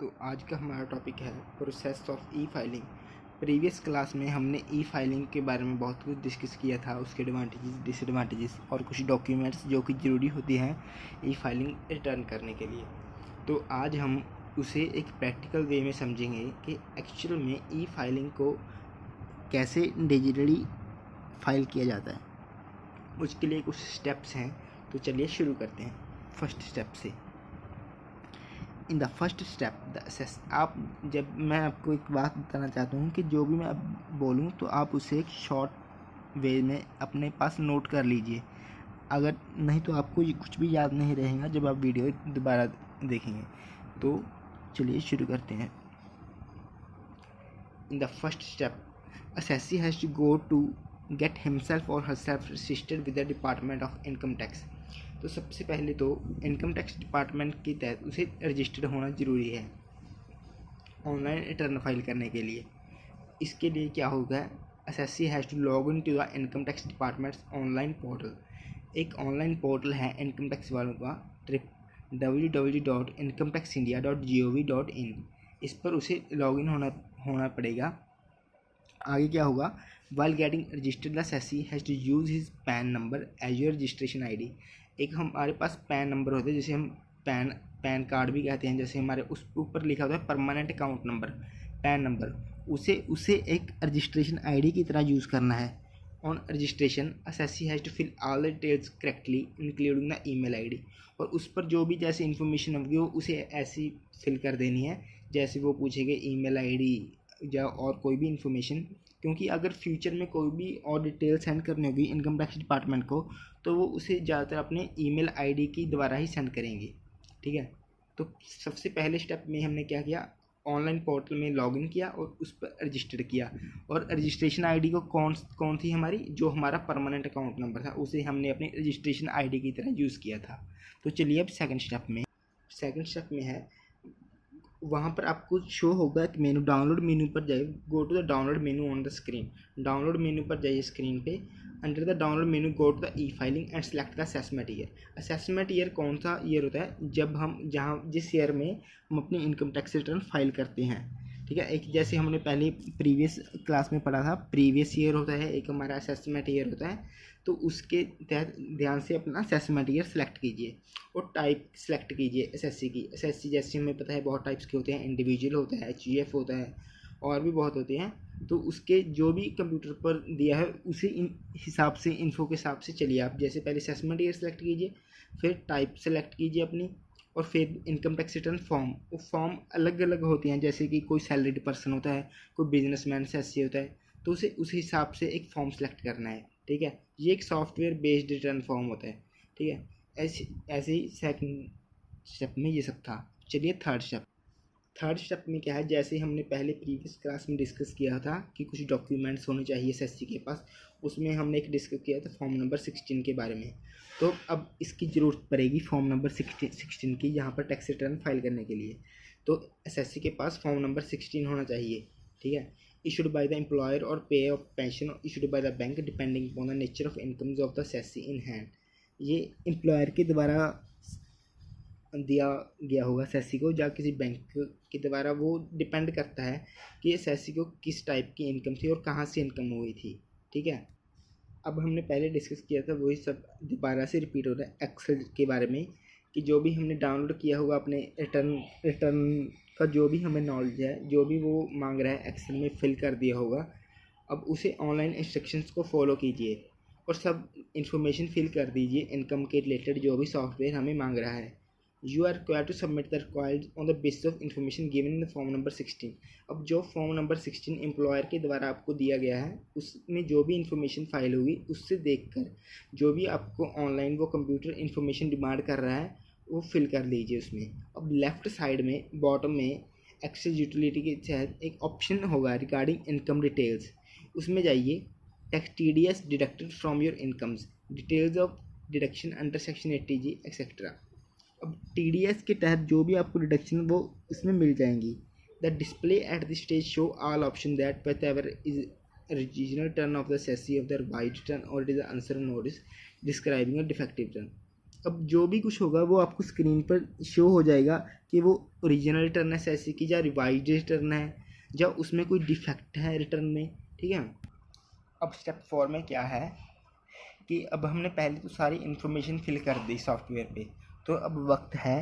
तो आज का हमारा टॉपिक है process of E filing. Previous class में हमने ई फाइलिंग के बारे में बहुत कुछ डिस्कस किया था, उसके एडवांटेजेस, डिसएडवांटेजेस और कुछ डॉक्यूमेंट्स जो कि ज़रूरी होती हैं ई फाइलिंग रिटर्न करने के लिए। तो आज हम उसे एक प्रैक्टिकल वे में समझेंगे कि एक्चुअल में ई फाइलिंग को कैसे डिजिटली फाइल किया जाता है। उसके लिए कुछ स्टेप्स हैं, तो चलिए शुरू करते हैं फर्स्ट स्टेप से। In the first step the assess. आप जब मैं आपको एक बात बताना चाहता हूँ कि जो भी मैं अब बोलूँ तो आप उसे एक शॉर्ट वे में अपने पास नोट कर लीजिए, अगर नहीं तो आपको ये कुछ भी याद नहीं रहेगा जब आप वीडियो दोबारा देखेंगे। तो चलिए शुरू करते हैं। In the first step assessee has to go to get himself or herself registered with the Department of Income Tax। तो सबसे पहले तो इनकम टैक्स डिपार्टमेंट के तहत उसे रजिस्टर्ड होना ज़रूरी है ऑनलाइन रिटर्न फाइल करने के लिए। इसके लिए क्या होगा, assessee has to log in to the income tax department's online portal. एक ऑनलाइन पोर्टल है इनकम टैक्स वालों का, www.incometaxindia.gov.in। इस पर उसे लॉगिन होना पड़ेगा। आगे क्या होगा, while getting registered the assessee has to use his PAN number as your registration ID. एक हमारे पास पैन नंबर होता है, जिसे हम पैन कार्ड भी कहते हैं, जैसे हमारे उस ऊपर लिखा होता है permanent account number, PAN number, उसे एक रजिस्ट्रेशन आईडी की तरह यूज़ करना है। On registration assessee has to fill all the details correctly including the email ID. और उस पर जो भी जैसे इन्फॉर्मेशन होगी वो उसे ऐसी फिल कर देनी है जैसे वो पूछेगा ईमेल आईडी या और कोई भी इन्फॉर्मेशन, क्योंकि अगर फ्यूचर में कोई भी और डिटेल सेंड करनी होगी इनकम टैक्स डिपार्टमेंट को तो वो उसे ज़्यादातर अपने ईमेल आईडी की द्वारा ही सेंड करेंगे। ठीक है, तो सबसे पहले स्टेप में हमने क्या किया, ऑनलाइन पोर्टल में लॉगिन किया और उस पर रजिस्टर किया। और रजिस्ट्रेशन आईडी को कौन थी हमारी, जो हमारा परमानेंट अकाउंट नंबर था उसे हमने अपनी रजिस्ट्रेशन आईडी की तरह यूज़ किया था। तो चलिए अब सेकंड स्टेप में है, वहाँ पर आपको शो होगा कि मेनू, डाउनलोड मेनू पर जाइए, go to the download menu on the screen. Download menu पर जाइए स्क्रीन पे, under the download menu go to the e filing and select the assessment year. Assessment year कौन सा ईयर होता है, जब हम जिस ईयर में हम अपनी इनकम टैक्स रिटर्न फाइल करते हैं। ठीक है, एक जैसे हमने पहले प्रीवियस क्लास में पढ़ा था, प्रीवियस ईयर होता है, एक हमारा असेसमेंट ईयर होता है। तो उसके तहत ध्यान से अपना असेसमेंट ईयर सेलेक्ट कीजिए और टाइप सेलेक्ट कीजिए एसएससी की। एसएससी जैसे हमें पता है बहुत टाइप्स के होते हैं, इंडिविजुअल होता है, एचयूएफ होता है और भी बहुत होते हैं। तो उसके जो भी कंप्यूटर पर दिया है उसी हिसाब से, इन्फो के हिसाब से चलिए आप। जैसे पहले असेसमेंट ईयर सेलेक्ट कीजिए, फिर टाइप सेलेक्ट कीजिए अपनी, और फिर इनकम टैक्स रिटर्न फॉर्म। वो फॉर्म अलग अलग होते हैं, जैसे कि कोई सैलरीड पर्सन होता है, कोई बिजनेसमैन एसएससी होता है, तो उसे उस हिसाब से एक फॉर्म सेलेक्ट करना है। ठीक है, ये एक सॉफ्टवेयर बेस्ड रिटर्न फॉर्म होता है। ठीक है, ऐसे ही सेकंड स्टेप में ये सब था। चलिए थर्ड स्टेप में क्या है, जैसे हमने पहले प्रीवियस क्लास में डिस्कस किया था कि कुछ डॉक्यूमेंट्स होने चाहिए एसएससी के पास, उसमें हमने एक डिस्कस किया था फॉर्म नंबर 16 के बारे में। तो अब इसकी ज़रूरत पड़ेगी फॉर्म नंबर 16 की, यहाँ पर टैक्स रिटर्न फाइल करने के लिए। तो एसएससी के पास फॉर्म नंबर 16 होना चाहिए। ठीक है, issued by the employer or pay of pension issued by the bank depending upon the nature of incomes of the assessee in hand। ये एम्प्लॉयर के द्वारा दिया गया होगा असेसी को, या किसी बैंक के द्वारा, वो डिपेंड करता है कि असेसी को किस टाइप की इनकम थी और कहाँ से इनकम हुई थी। ठीक है, अब हमने पहले डिस्कस किया था वही सब दोबारा से रिपीट हो रहा है एक्सेल के बारे में, कि जो भी हमने डाउनलोड किया होगा अपने रिटर्न का जो भी हमें नॉलेज है, जो भी वो मांग रहा है एक्सेल में फिल कर दिया होगा। अब उसे ऑनलाइन इंस्ट्रक्शंस को फॉलो कीजिए और सब इन्फॉर्मेशन फिल कर दीजिए इनकम के रिलेटेड, जो भी सॉफ्टवेयर हमें मांग रहा है। You are required to submit the required on the basis of information given in the form number 16। अब जो फॉर्म नंबर 16 एम्प्लॉयर के द्वारा आपको दिया गया है, उसमें जो भी इन्फॉर्मेशन फाइल होगी उससे देखकर जो भी आपको ऑनलाइन वो कंप्यूटर इन्फॉर्मेशन डिमांड कर रहा है वो फिल कर लीजिए उसमें। अब लेफ़्ट साइड में बॉटम में एक्सेल यूटिलिटी के तहत एक ऑप्शन होगा रिगार्डिंग इनकम डिटेल्स, उसमें जाइए, tax TDS deducted from your incomes, details of deduction under section 80G etcetera. अब TDS के तहत जो भी आपको डिडक्शन वो इसमें मिल जाएंगी। The display at the stage show all option that what ever is original turn of the assessee of the right turn or it is the answer notice describing a defective turn। अब जो भी कुछ होगा वो आपको screen पर show हो जाएगा कि वो ओरिजिनल रिटर्न है सैसी की, या रिवाइज्ड रिटर्न है, या उसमें कोई डिफेक्ट है रिटर्न में। ठीक है। अब स्टेप 4 में क्या है कि अब हमने पहले तो सारी इन्फॉर्मेशन फिल कर दी सॉफ्टवेयर पे, तो अब वक्त है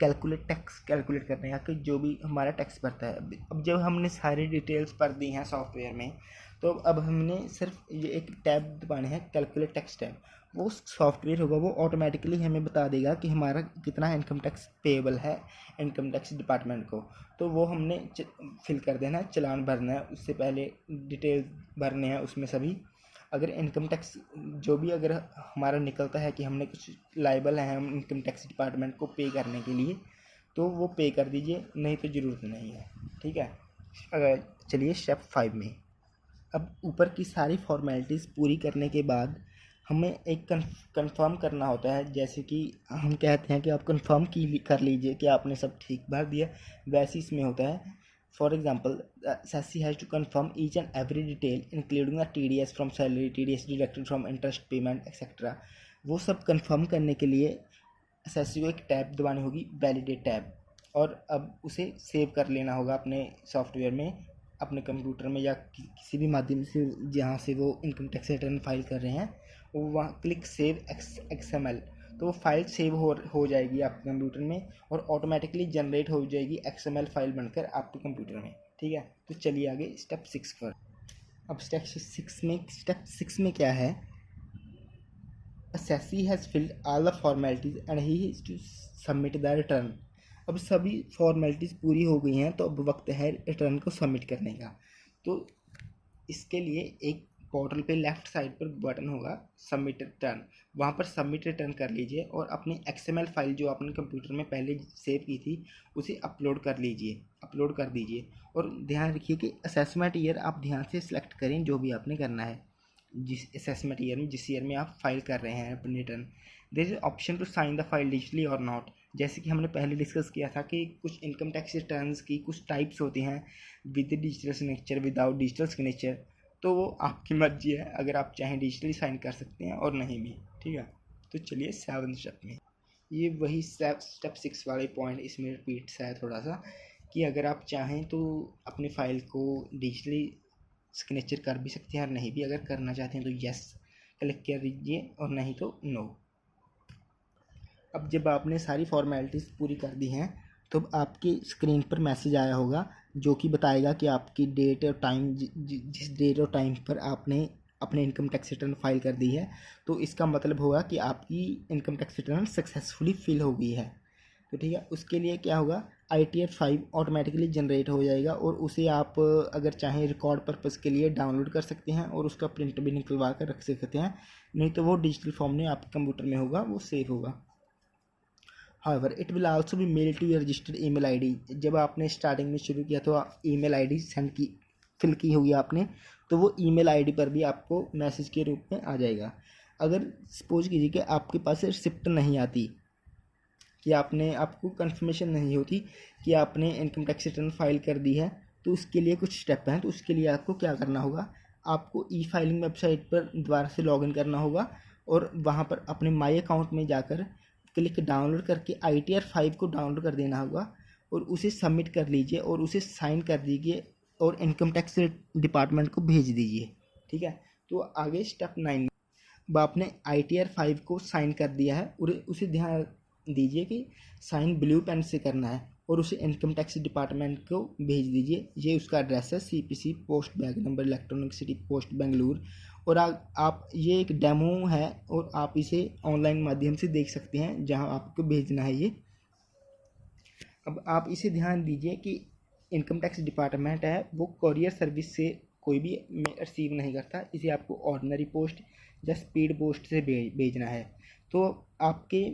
कैलकुलेट टैक्स कैलकुलेट करने का कि जो भी हमारा टैक्स भरता है। अब जब हमने सारी डिटेल्स भर दी हैं सॉफ्टवेयर में, तो अब हमने सिर्फ ये एक टैब दबाने हैं, कैलकुलेट टैक्स टैब। वो सॉफ्टवेयर होगा वो ऑटोमेटिकली हमें बता देगा कि हमारा कितना इनकम टैक्स पेएबल है इनकम टैक्स डिपार्टमेंट को। तो वो हमने फिल कर देना है, चालान भरना है, उससे पहले डिटेल्स भरने हैं उसमें सभी। अगर इनकम टैक्स जो भी अगर हमारा निकलता है कि हमने कुछ लाइबल है हम इनकम टैक्स डिपार्टमेंट को पे करने के लिए, तो वो पे कर दीजिए, नहीं तो ज़रूरत नहीं है। ठीक है। अगर चलिए स्टेप 5 में, अब ऊपर की सारी फॉर्मेलिटीज़ पूरी करने के बाद हमें एक कंफर्म करना होता है। जैसे कि हम कहते हैं कि आप कंफर्म कर लीजिए कि आपने सब ठीक भर दिया, वैसे इसमें होता है। For example, SESI has to confirm each and every detail including the TDS from salary, TDS deducted from interest payment etcetera. वो सब कंफर्म करने के लिए SESI को एक टैब दबानी होगी, वैलिडेट टैब, और अब उसे सेव कर लेना होगा अपने सॉफ्टवेयर में, अपने कंप्यूटर में, या किसी भी माध्यम से जहाँ से वो इनकम टैक्स रिटर्न फाइल कर रहे हैं, वो वहाँ क्लिक सेव XML, तो वो फाइल सेव हो जाएगी आपके कंप्यूटर में, और ऑटोमेटिकली जनरेट हो जाएगी XML फाइल बनकर आपके कंप्यूटर में। ठीक है। तो चलिए आगे स्टेप 6 पर। अब स्टेप सिक्स में क्या है, SESI has filled all the formalities and he is to submit the return. अब सभी फॉर्मेलिटीज़ पूरी हो गई हैं, तो अब वक्त है रिटर्न को सबमिट करने का। तो इसके लिए एक पोर्टल पे लेफ़्ट साइड पर बटन होगा सबमिट रिटर्न, वहाँ पर सबमिट रिटर्न कर लीजिए, और अपनी XML फाइल जो आपने कंप्यूटर में पहले सेव की थी उसे अपलोड कर दीजिए। और ध्यान रखिए कि असेसमेंट ईयर आप ध्यान से सिलेक्ट करें जो भी आपने करना है, जिस असेसमेंट ईयर में, जिस ईयर में आप फाइल कर रहे हैं अपनी return. There is option to sign the file digitally or not. जैसे कि हमने पहले डिस्कस किया था कि कुछ इनकम टैक्स रिटर्न्स की कुछ टाइप्स होती हैं, with digital signature, without digital signature. तो वो आपकी मर्जी है, अगर आप चाहें डिजिटली साइन कर सकते हैं और नहीं भी। ठीक है। तो चलिए 7 स्टेप में, ये वही स्टेप 6 वाले पॉइंट इसमें रिपीट्स है थोड़ा सा, कि अगर आप चाहें तो अपनी फ़ाइल को डिजिटली सिग्नेचर कर भी सकते हैं, और नहीं भी अगर करना चाहते हैं तो यस क्लिक कर दीजिए, और नहीं तो नो। अब जब आपने सारी फॉर्मेलिटीज़ पूरी कर दी हैं, तो आपकी स्क्रीन पर मैसेज आया होगा जो कि बताएगा कि आपकी डेट और टाइम, जिस डेट और टाइम पर आपने अपने इनकम टैक्स रिटर्न फाइल कर दी है, तो इसका मतलब होगा कि आपकी income tax return successfully fill हो गई है। तो ठीक है, उसके लिए क्या होगा, ITR 5 ऑटोमेटिकली जनरेट हो जाएगा, और उसे आप अगर चाहें रिकॉर्ड पर्पज़ के लिए डाउनलोड कर सकते हैं, और उसका प्रिंट भी निकलवा कर रख सकते हैं, नहीं तो वो डिजिटल फॉर्म में आपके कंप्यूटर में होगा, वो सेव होगा। However, it will also be mailed to your registered email ID। जब आपने स्टार्टिंग में शुरू किया तो ईमेल आईडी फिल की होगी आपने, तो वो ईमेल आईडी पर भी आपको मैसेज के रूप में आ जाएगा। अगर सपोज कीजिए कि आपके पास रिसिप्ट नहीं आती, कि आपको कंफर्मेशन नहीं होती कि आपने इनकम टैक्स रिटर्न फाइल कर दी है, तो उसके लिए कुछ स्टेप हैं। तो उसके लिए आपको क्या करना होगा, आपको E फाइलिंग वेबसाइट पर दोबारा से लॉगिन करना होगा, और वहाँ पर अपने माई अकाउंट में जाकर क्लिक डाउनलोड करके ITR 5 को डाउनलोड कर देना होगा, और उसे सबमिट कर लीजिए, और उसे साइन कर दीजिए, और इनकम टैक्स डिपार्टमेंट को भेज दीजिए। ठीक है। तो आगे स्टेप 9, अब आपने ITR 5 को साइन कर दिया है, और उसे ध्यान दीजिए कि साइन ब्लू पेन से करना है, और उसे इनकम टैक्स डिपार्टमेंट को भेज दीजिए। ये उसका एड्रेस है, CPC post bag number, electronic city post Bengaluru. और आप ये एक डेमो है, और आप इसे ऑनलाइन माध्यम से देख सकते हैं जहां आपको भेजना है ये। अब आप इसे ध्यान दीजिए कि इनकम टैक्स डिपार्टमेंट है वो कोरियर सर्विस से कोई भी रिसीव नहीं करता, इसे आपको ऑर्डिनरी पोस्ट या स्पीड पोस्ट से भेजना है। तो आपके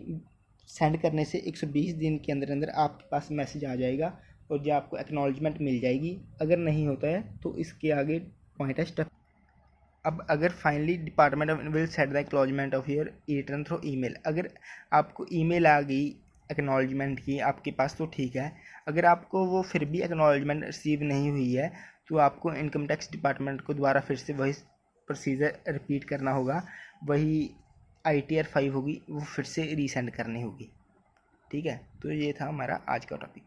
सेंड करने से 120 दिन के अंदर अंदर आपके पास मैसेज आ जाएगा, और जो आपको एक्नॉलेजमेंट मिल जाएगी। अगर नहीं होता है तो इसके आगे पॉइंट है स्टेप। अब अगर finally department will set the acknowledgement of your return through email, अगर आपको ईमेल आ गई एक्नॉलेजमेंट की आपके पास तो ठीक है। अगर आपको वो फिर भी एक्नॉलेजमेंट रिसीव नहीं हुई है, तो आपको इनकम टैक्स डिपार्टमेंट को दोबारा फिर से वही प्रोसीजर रिपीट करना होगा। वही ITR 5 होगी वो फिर से रीसेंड करनी होगी। ठीक है, तो ये था हमारा आज का टॉपिक।